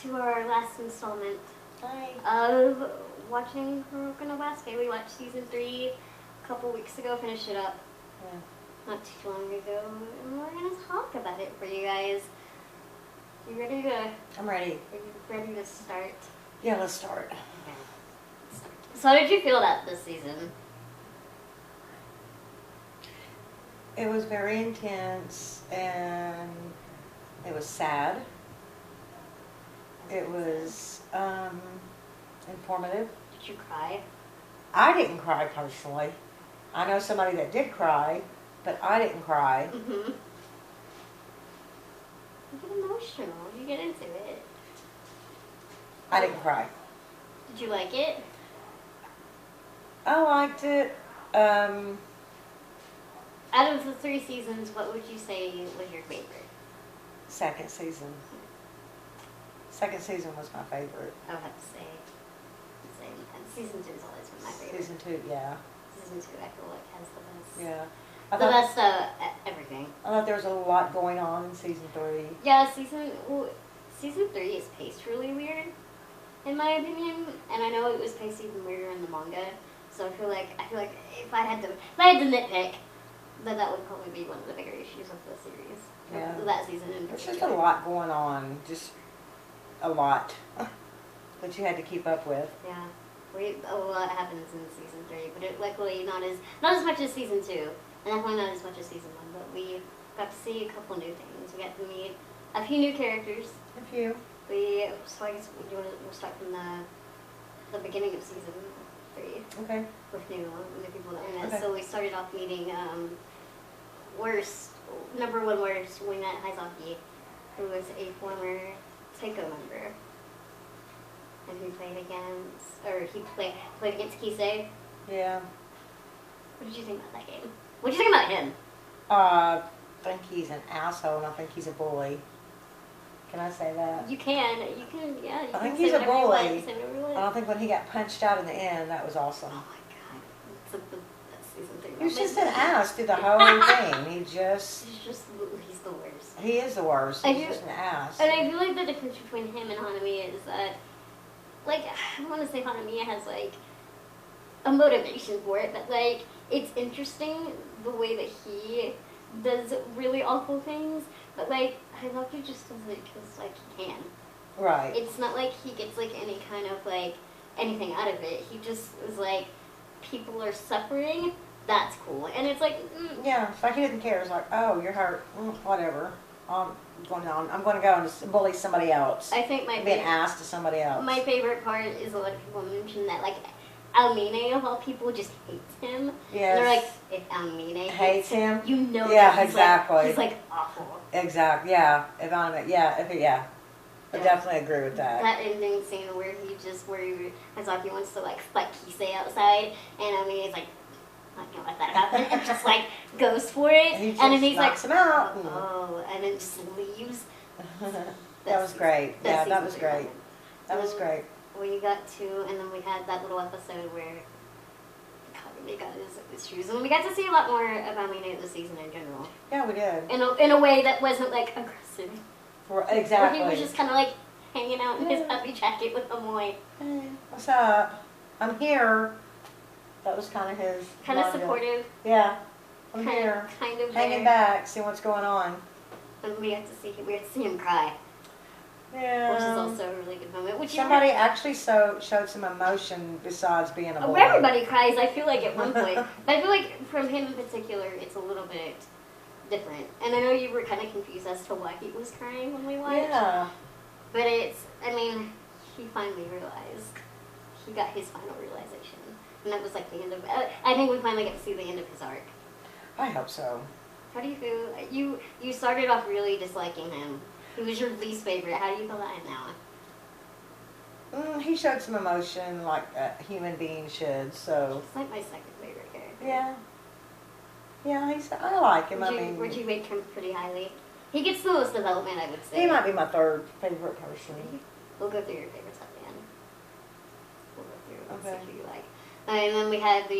to our last installment Hi. of watching Kuroko no Basuke. We watched season 3 a couple weeks ago, finished it up not too long ago, and we're going to talk about it for you guys. You ready to... I'm ready. Are you ready to start? Yeah, let's start. Okay. So how did you feel about this season? It was very intense and it was sad. It was informative. Did you cry? I didn't cry personally. I know somebody that did cry, but I didn't cry. Mm-hmm. You get emotional. You get into it. I didn't cry. Did you like it? I liked it. Out of the 3 seasons, what would you say was your favorite? Second season. Second season was my favorite. I would have to say same. And season 2 has always been my favorite. Season 2, yeah. Season 2, I feel like, has the best. Yeah. The best everything. I thought there was a lot going on in season 3. Yeah, season 3 is paced really weird, in my opinion. And I know it was paced even weirder in the manga. So I feel like if I had to nitpick, that would probably be one of the bigger issues of the series. Yeah. That season in There's particular. just a lot going on. Just a lot that you had to keep up with. Yeah. A lot happens in season 3, but it luckily not as much as season 2, and definitely not as much as season 1. But we got to see a couple new things. We got to meet a few new characters. A few. So I guess we'll start from the beginning of season 3. Okay. With new people that we met. Okay. So we started off meeting number 1 worst. We met Haizaki, who was a former Seiko member. And he played against Kisei. Yeah. What did you think about that game? What did you think about him? I think he's an asshole and I think he's a bully. Can I say that? You can, yeah. I think he's a bully. Say whatever you want. I don't think when he got punched out in the end, that was awesome. Oh my god. It's like the best season 3. He was just an ass through the whole thing. He's the worst. He is the worst. He's just an ass. And I feel like the difference between him and Hanamiya is that, like, I don't want to say Hanamiya has, like, a motivation for it, but, like, it's interesting the way that he does really awful things, but, like, Haizaki just does it because, like, he can. Right. It's not like he gets, like, any kind of, like, anything out of it. He just is like, people are suffering, that's cool. And it's like... Yeah, it's like he didn't care. It's like, oh, you're hurt, whatever. I'm going to go and bully somebody else. I think be an ass to somebody else. My favorite part is a lot of people mention that, like, Almine, of all people, just hates him. Yes. They're like, if Almine hates him, you know yeah, that exactly. He's like awful. Exactly, yeah. If Almine, yeah. I definitely agree with that. That ending scene where Haizaki wants to, like, fight Kisei outside, and Almine is like, I can't let that happen, and just, like, goes for it. And he just then he's knocks like, him out. oh, and then just leaves. That was great. Yeah, that was great. That was Mm. great. We got to, and then we had that little episode where Kagami got his shoes, and we got to see a lot more of Amine this season in general. Yeah, we did. In a way that wasn't, like, aggressive. Exactly. Where he was just kind of, like, hanging out in his puppy jacket with Amoy. Hey, what's up? I'm here. That was kind of his... Kind of supportive. Yeah. I'm here. Kind of hanging there. back, see what's going on. And we got to see him cry. Yeah. Which is also a really good moment. Somebody actually showed some emotion besides being a boy. Everybody cries, I feel like, at one point. But I feel like from him in particular, it's a little bit different. And I know you were kind of confused as to why he was crying when we watched. Yeah. But he finally realized. He got his final realization. And that was like the end of... I think we finally get to see the end of his arc. I hope so. How do you feel? You started off really disliking him. He was your least favorite. How do you feel about him now? He showed some emotion like a human being should, so... He's like my second favorite character. Yeah. Yeah, I like him. Would you rate him pretty highly? He gets the most development, I would say. He might be my 3rd favorite person. We'll go through your favorites at the end. We'll go through and see who you like. And then we had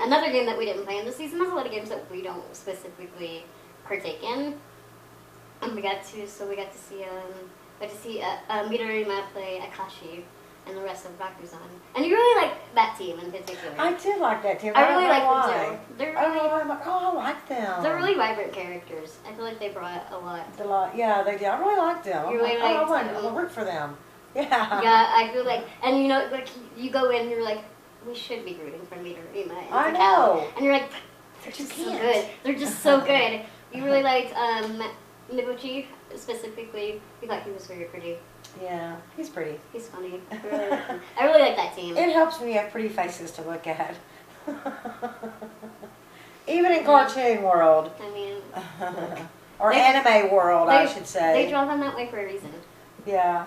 another game that we didn't play in the season. There's a lot of games that we don't specifically partake in. And we got to see got to see Midorima play Akashi and the rest of Bakuzan. And you really like that team in particular. I did like that team. I really don't know like them why. too. They're I don't know really, why. I'm like, oh, I like them. they're really vibrant characters. I feel like they brought a lot. Yeah, they did. I really like them. You really I'm liked I'm them. gonna root for them. Yeah. Yeah, I feel like, and you know, like you go in and you're like, we should be rooting for Midorima and I Takao. know. And you're like, they're But you just so can't. good. They're just so good. You really liked Nibuchi specifically. You thought he was very pretty. Yeah, he's pretty. He's funny. I really like that team. It helps when you have pretty faces to look at. Even in cartoon world. I mean, or anime world, I should say. They draw them that way for a reason. Yeah.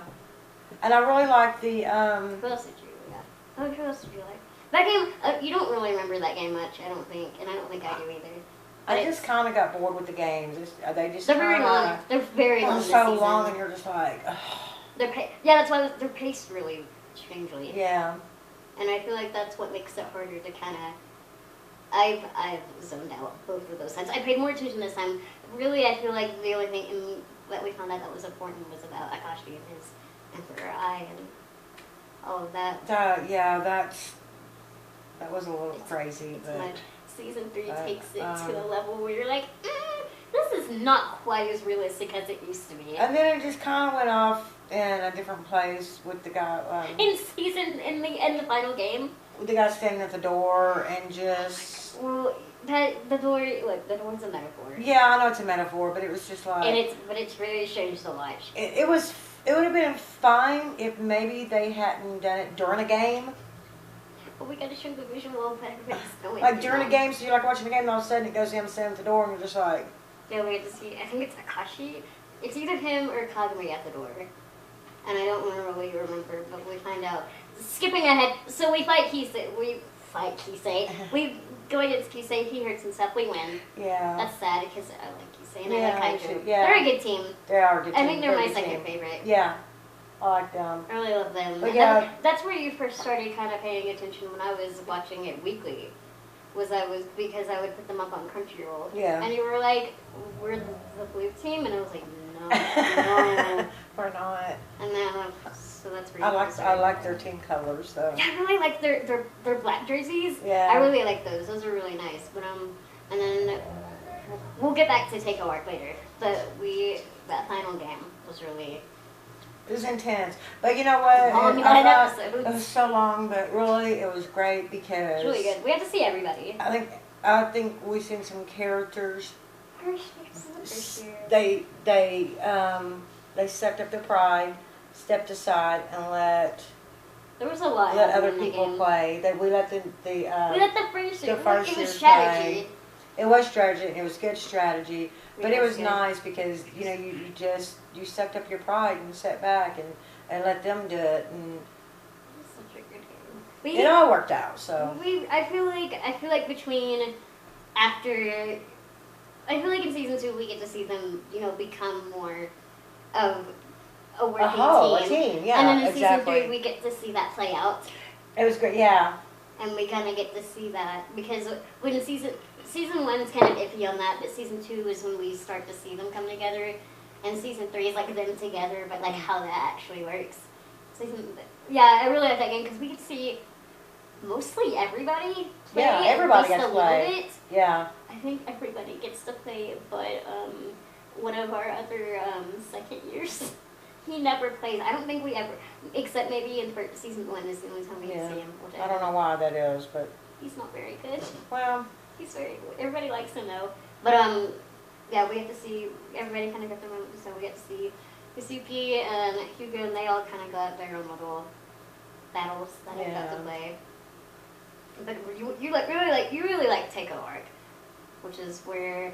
And I really like the, Who else did you like? Oh, who else did you like? That game, you don't really remember that game much, I don't think, and I don't think I do either. I just kind of got bored with the games. They just They're very long. They're very long this so season. long, and you're just like, ugh. Yeah, that's why they're paced really strangely. Yeah. And I feel like that's what makes it harder to kind of. I've zoned out both of those times. I paid more attention this time. Really, I feel like the only thing that we found out that was important was about Akashi and his Emperor Eye and all of that. Yeah, that was a little crazy. It's but much. Season 3 takes it to a level where you're like, this is not quite as realistic as it used to be. And then it just kind of went off in a different place with the guy. In the final game. With the guy standing at the door and just. Well, the door's a metaphor. Yeah, I know it's a metaphor, but it was just like. And it's really strange to watch. It would have been fine if maybe they hadn't done it during a game. But we gotta show the visual of everybody's going. Like during a game, so you're like watching a game, and all of a sudden it goes down, standing at the door, and you're just like. Yeah, we had to see. I think it's Akashi. It's either him or Kagami at the door. And I don't really remember, but we find out. Skipping ahead, so we fight Kisei. We go against Kisei. He hurts himself. We win. Yeah. That's sad because I like Kisei and I Yeah, like Kaiju. yeah. They're a good team. They are a good team. I think they're my good second team. favorite. Yeah. I like them. I really love them. But And yeah. that's where you first started kind of paying attention when I was watching it weekly. Because I would put them up on Crunchyroll. Yeah. And you were like, we're the blue team? And I was like, no. We're not. And then, so that's where I like their team colors though. Yeah, I really like their black jerseys. Yeah. I really like those. Those are really nice. But and then we'll get back to Takeo Arc later. But that final game was really. It was intense, but you know what? Long 9 episodes. It was so long, but really it was great because. It's really good. We had to see everybody. I think we've seen some characters. They sucked up their pride, stepped aside, and let There was a lot. other people play. We let the we let the first year. first It years was strategy. play. It was strategy. And it was good strategy, but it was good. nice because you sucked up your pride and sat back and let them do it, and It was such a good game. it all worked out. So I feel like between after. I feel like in season 2 we get to see them, become more of a working a team. team, yeah, And then in exactly. season 3 we get to see that play out. It was great, yeah. And we kind of get to see that because when season 1's kind of iffy on that, but season 2 is when we start to see them come together, and season 3 is like them together, but like how that actually works. I really like that game because we get to see mostly everybody play. Yeah, everybody at gets least to a play. little bit. Yeah. I think everybody gets to play, but one of our other second years, he never plays. I don't think we ever, except maybe in season 1 is the only time we get to see him. I don't know why that is, but He's not very good. well, Everybody likes him though. But we have to see everybody kind of got their moment. So we get to see Basuke and Hugo, and they all kind of got their own little battles that they got to play. But you really like Takeo Arc, which is where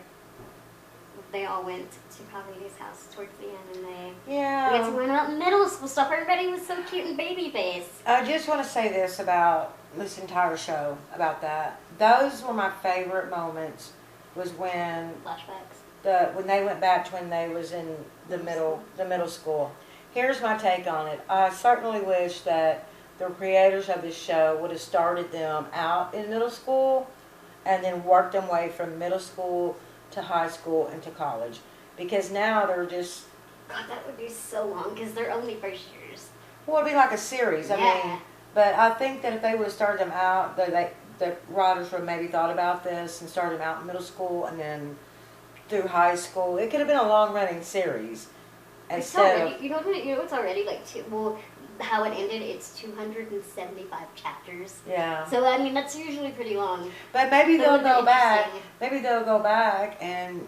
they all went to Kagami's house towards the end, and we got to learn about middle school stuff. Everybody was so cute and baby face. I just want to say this about this entire show, about that. Those were my favorite moments, was when Flashbacks. when they went back to when they was in the middle school. Here's my take on it. I certainly wish that the creators of this show would have started them out in middle school and then worked them way from middle school to high school and to college. Because now they're just God, that would be so long because they're only first years. Well, it'd be like a series. I mean, but I think that if they would have started them out, the writers would have maybe thought about this and started them out in middle school and then through high school. It could have been a long-running series. It's already, you know, it's already like how it ended, it's 275 chapters. Yeah. So, I mean, that's usually pretty long. But maybe they'll go back. Maybe they'll go back and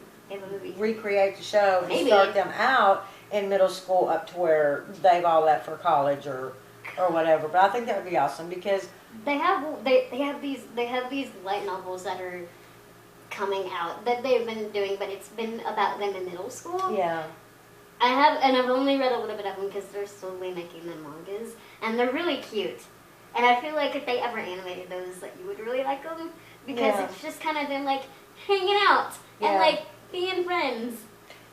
recreate the show and start them out in middle school up to where they've all left for college or whatever. But I think that would be awesome because they have these light novels that are coming out that they've been doing, but it's been about them in middle school. Yeah. I've only read a little bit of them because they're slowly making them mangas, and they're really cute. And I feel like if they ever animated those, that you would really like them because it's just kind of them like hanging out and like being friends.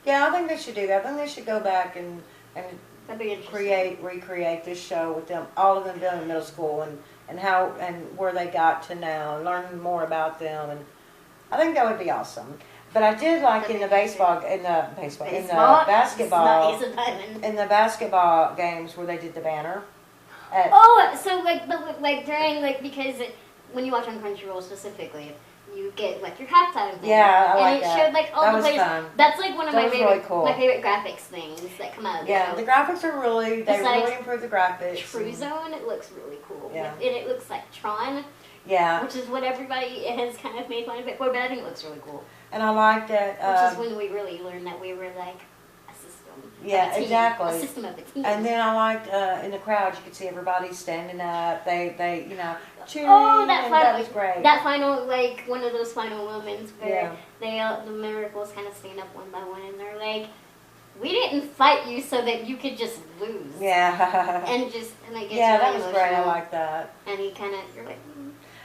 Yeah, I think they should do that. I think they should go back and recreate this show with them, all of them being in middle school and how and where they got to now, and learn more about them, and I think that would be awesome. But I did like in the basketball games where they did the banner. So during because when you watch on Crunchyroll specifically, you get like your halftime thing. Yeah, I like that. And it showed like all the players. Fun. That's like one of my favorite, really cool. my favorite graphics things that come out. Yeah, the graphics are really really improved the graphics. True Zone, it looks really cool. Yeah. And it looks like Tron. Yeah. Which is what everybody has kind of made fun of it for, but I think it looks really cool. And I like that. Which is when we really learned that we were like a system. Yeah, exactly. A system of a team. And then I liked in the crowd you could see everybody standing up. They cheering. That was great. That final one of those final moments where the miracles kind of stand up one by one and they're like, we didn't fight you so that you could just lose. Yeah. And it gets really that was emotional. great. I like that. And you're like.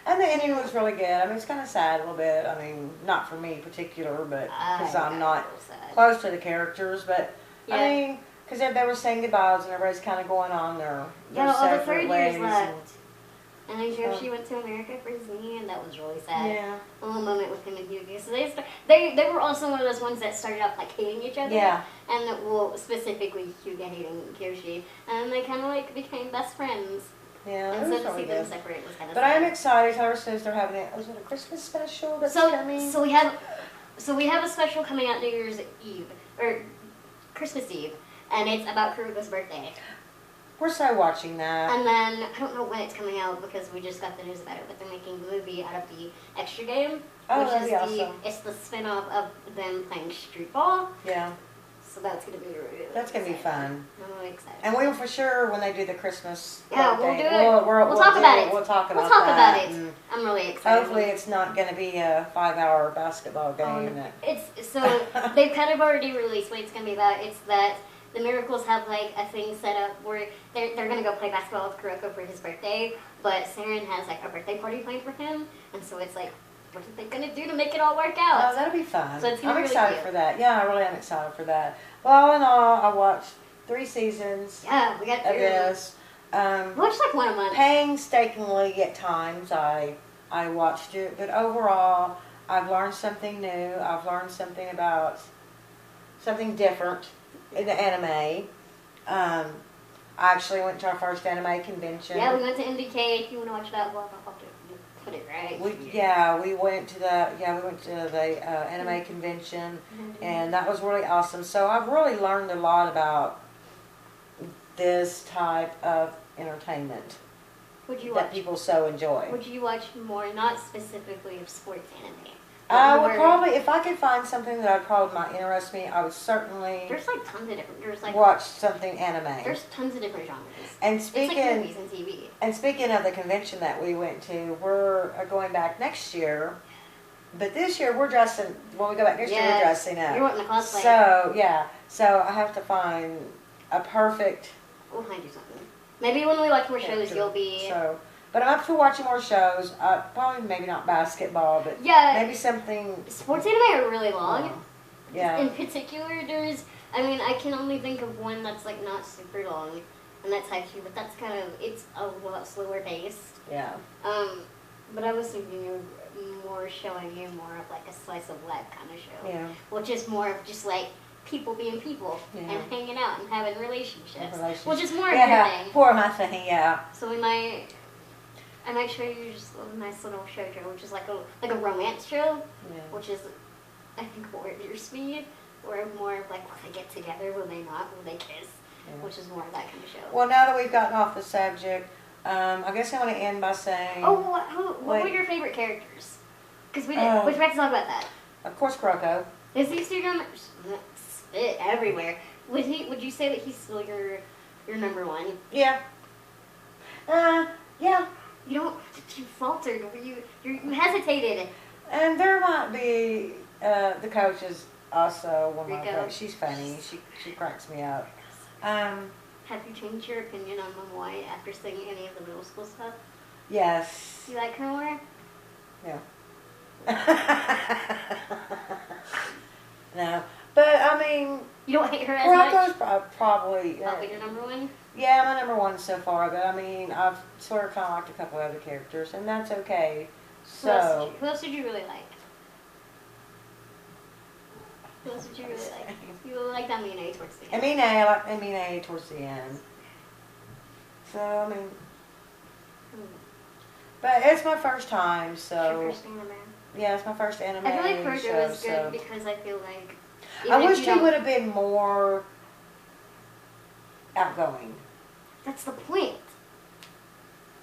And the ending was really good. I mean, it's kind of sad a little bit. I mean, not for me particular, but because I'm not close to the characters. But I mean, because they were saying goodbyes and everybody's kind of going on their separate ways. And then she went to America for Disney, and that was really sad. Yeah. A little moment with him and Hughie. So they were also one of those ones that started off like hating each other. Yeah. And specifically Hughie hating Kyoshi, and they kind of became best friends. Yeah, and so to see them separate was kind of sad. But I'm excited. Taylor says they're having a Christmas special that's coming? So we have a special coming out New Year's Eve or Christmas Eve, and it's about Kuroko's birthday. We're so watching that. And then I don't know when it's coming out because we just got the news about it, but they're making a movie out of the extra game, which is awesome. It's the spin-off of them playing street ball. Yeah. So that's gonna be really. That's gonna be fun. I'm really excited. And we will for sure when they do the Christmas. Yeah, we'll do it. We'll talk about it. We'll talk about it. I'm really excited. Hopefully, it's not going to be a 5-hour basketball game. It's so they've kind of already released what it's going to be about. It's that the Miracles have like a thing set up where they're going to go play basketball with Kuroko for his birthday, but Saren has like a birthday party planned for him, and so it's like, what are they going to do to make it all work out? Oh, that'll be fun. So I'm excited for that. Yeah, I really am excited for that. Well, all in all, I watched 3 seasons. Yeah, we got 3 of this. We watched like one a month. Painstakingly at times, I watched it, but overall, I've learned something new. I've learned something about something different in the anime. I actually went to our first anime convention. Yeah, we went to NDK. If you want to watch that, well, I'll put it right. We went to the anime convention, and that was really awesome. So I've really learned a lot about this type of entertainment that people so enjoy. Would you watch more, not specifically of sports anime? I would probably, if I could find something that might interest me, I would certainly. There's like tons of different. Watch something anime. There's tons of different genres. And it's like movies and TV. And speaking of the convention that we went to, we're going back next year. But this year we're dressing. When we go back next year, we're dressing up. You're wanting to cosplay. So I have to find a perfect. We'll find you something. Maybe when we watch more shows, you'll be. But I'm up for watching more shows. Probably maybe not basketball, but maybe something. Sports anime are really long. Yeah. In particular, I can only think of one that's like not super long, and that's Haikyuu, but that's it's a lot slower paced. Yeah. But I was thinking of more showing you more of like a slice of life kind of show. Yeah. Which is more of just like people being people Yeah. and hanging out and having relationships. Relationships. Which is more of Yeah, your thing. more of my thing, yeah. So I might show you just a nice little shoujo, which is like a romance show, Yeah. which is, I think, more at your speed, or more of like, will they get together, will they not, will they kiss, Yeah. which is more of that kind of show. Well, now that we've gotten off the subject, I guess I want to end by saying... What were your favorite characters? Because we have to talk about that. Of course, Kuroko. Is he still your spit everywhere? Would you say that he's still your number one? Yeah. Yeah. You faltered. You hesitated. And there might be the coaches also. One of my Rico. she's funny. She cracks me up. Have you changed your opinion on Mom White after seeing any of the middle school stuff? Yes. You like her more? Yeah. No, but I mean, you don't hate her as much. Kuroko's probably Your number one. Yeah, my number one so far. But I mean, I've sort of kind of liked a couple other characters, and that's okay. So who else did you really like? Who else did you really like? You liked Amine towards the end. I like Amine towards the end. So I mean, but it's my first time, so Your first anime. yeah, it's my first anime. I feel like Kuroko show, was good because I feel like I wish he would have been more outgoing. That's the point.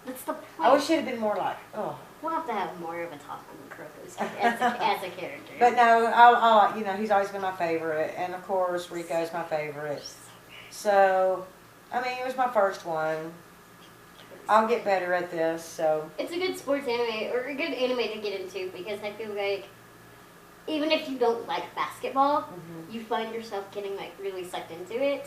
That's the point. I wish he'd have been more like, oh. We'll have to have more of a talk on Kuroko's as a character. But no, I he's always been my favorite, and of course Rico's my favorite. So, I mean, it was my first one. I'll get better at this. So it's a good sports anime, or a good anime to get into, because I feel like even if you don't like basketball, you find yourself getting like really sucked into it.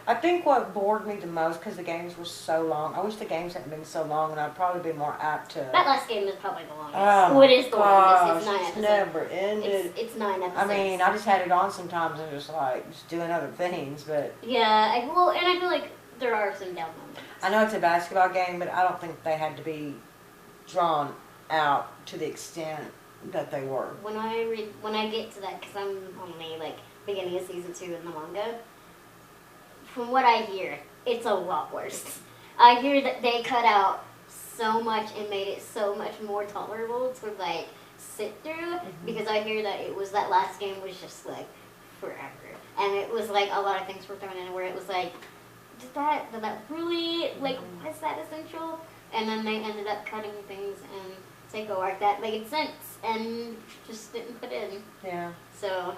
I think what bored me the most, because the games were so long. I wish the games hadn't been so long, and I'd probably been more apt to. That last game is probably the longest. Oh, it is the longest. It's 9 it's episodes. never ended. It's 9 episodes. I mean, I just had it on sometimes and just doing other things, but. Yeah, and I feel like there are some down moments. I know it's a basketball game, but I don't think they had to be drawn out to the extent that they were. When I get to that, because I'm only like beginning of season 2 in the manga. From what I hear, it's a lot worse. I hear that they cut out so much and made it so much more tolerable to like sit through, because I hear that it was that last game was just like forever, and it was like a lot of things were thrown in where it was like, did that really like was that essential? And then they ended up cutting things and Seiko arc that made sense and just didn't put in. Yeah. So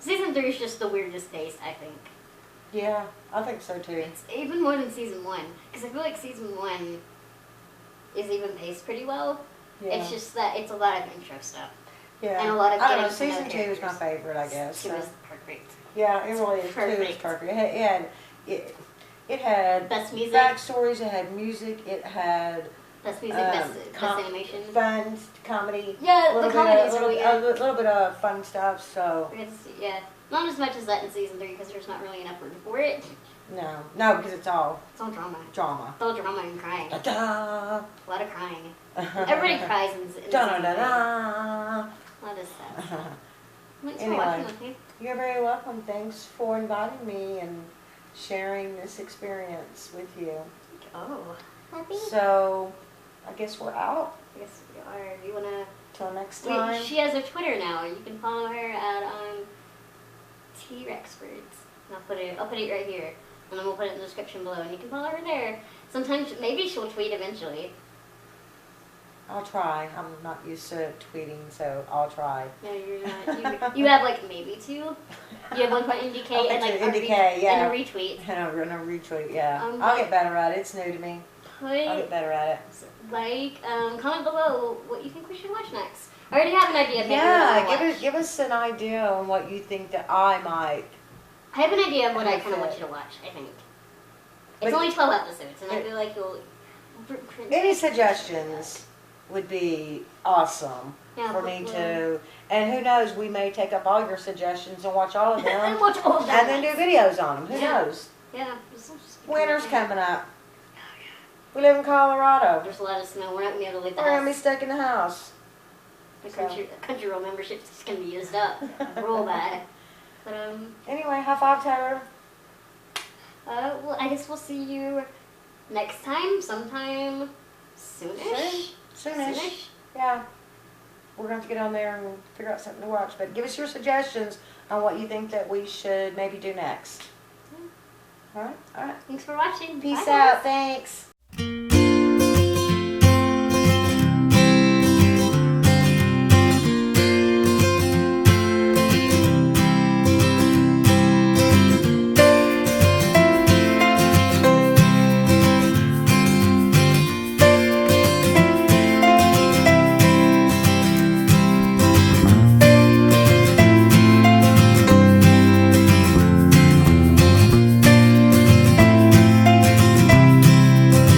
season 3 is just the weirdest taste, I think. Yeah, I think so too. It's even more than season 1, because I feel like season 1 is even paced pretty well. Yeah. It's just that it's a lot of intro stuff. Yeah. And a lot of I don't know, getting to know season 2 is my characters. favorite, I guess. 2 So. is perfect. Yeah, it really is. 2 is Perfect. perfect. It had Best music. backstories, it had music, it had Best music, best animation. fun comedy. Yeah, the comedy is really a good. little bit of fun stuff. So Yeah, not as much as that in season 3, because there's not really enough room for it. no, because it's all drama. drama. It's all drama and crying. Da-da. A lot of crying. Everybody cries in season 3. Da-da-da-da. A lot of stuff. Thanks for Anyway. watching with me. You're very welcome. Thanks for inviting me and sharing this experience with you. Oh, happy? So, I guess we're out. Yes, we are. You wanna? Till next time. She has a Twitter now. You can follow her at T-Rex Birds. I'll put it right here, and then we'll put it in the description below, and you can follow her there. Sometimes maybe she'll tweet eventually. I'll try. I'm not used to tweeting, so I'll try. No, you're not. You have like maybe 2. You have one point indicate and like indicate, yeah. and a retweet. And a retweet, yeah. I'll get better at it. It's new to me. I'll get better at it. Comment below what you think we should watch next. I already have an idea of maybe what I Yeah, wanna watch. give us an idea on what you think that I might. I have an idea of what I kind of want you to watch, I think. It's But- only 12 episodes, and I feel like you'll... Any suggestions would be awesome Yeah, for me to. And who knows, we may take up all your suggestions and watch all of and them. watch all of them. And then do videos on them. Who Yeah. knows? Yeah. Winter's coming up. We live in Colorado. There's a lot of snow. We're not going to be able to leave the We're going to be house. stuck in the house. The country roll membership's just going to be used up real bad. But Anyway, high five, Taylor. well, I guess we'll see you next time, sometime soonish. Soonish. Yeah. We're going to have to get on there and figure out something to watch. But give us your suggestions on what you think that we should maybe do next. All right? All right. Thanks for watching. Peace Bye, out. guys. Thanks.